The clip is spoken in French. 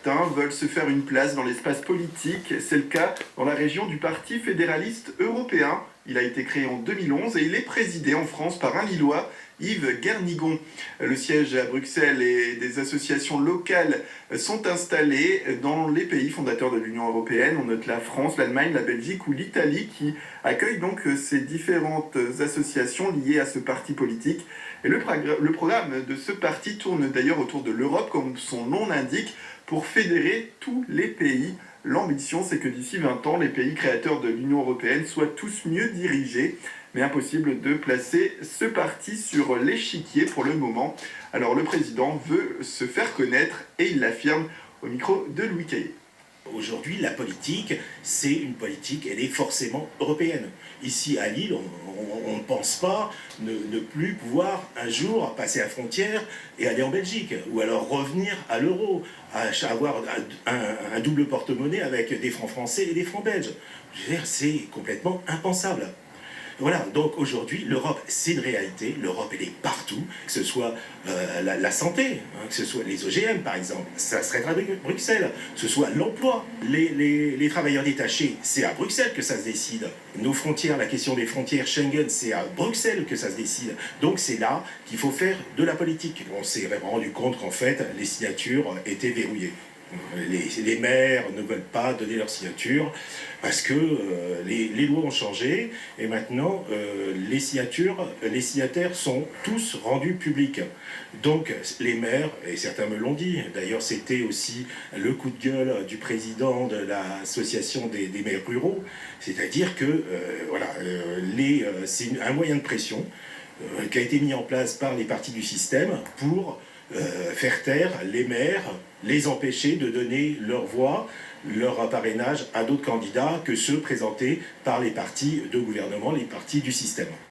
certains veulent se faire une place dans l'espace politique. C'est le cas dans la région du Parti fédéraliste européen. Il a été créé en 2011 et il est présidé en France par un Lillois, Yves Guernigon. Le siège à Bruxelles et des associations locales sont installées dans les pays fondateurs de l'Union européenne. On note la France, l'Allemagne, la Belgique ou l'Italie qui accueillent donc ces différentes associations liées à ce parti politique. Et le programme de ce parti tourne d'ailleurs autour de l'Europe, comme son nom l'indique, pour fédérer tous les pays. L'ambition, c'est que d'ici 20 ans, les pays créateurs de l'Union européenne soient tous mieux dirigés. Mais impossible de placer ce parti sur l'échiquier pour le moment. Alors le président veut se faire connaître et il l'affirme au micro de Louis Caillé. Aujourd'hui, la politique, c'est une politique, elle est forcément européenne. Ici, à Lille, on ne pense pas ne plus pouvoir un jour passer la frontière et aller en Belgique, ou alors revenir à l'euro, avoir un double porte-monnaie avec des francs français et des francs belges. Je veux dire, c'est complètement impensable. Voilà, donc aujourd'hui, l'Europe, c'est une réalité. L'Europe, elle est partout, que ce soit la santé, que ce soit les OGM, par exemple, ça serait à Bruxelles, que ce soit l'emploi, les travailleurs détachés, c'est à Bruxelles que ça se décide. Nos frontières, la question des frontières Schengen, c'est à Bruxelles que ça se décide. Donc c'est là qu'il faut faire de la politique. On s'est vraiment rendu compte qu'en fait, les signatures étaient verrouillées. Les maires ne veulent pas donner leur signature parce que les lois ont changé et maintenant les signataires sont tous rendus publics. Donc les maires, et certains me l'ont dit, d'ailleurs c'était aussi le coup de gueule du président de l'association des maires ruraux, c'est-à-dire que c'est un moyen de pression qui a été mis en place par les partis du système pour faire taire les maires, les empêcher de donner leur voix, leur parrainage à d'autres candidats que ceux présentés par les partis de gouvernement, les partis du système.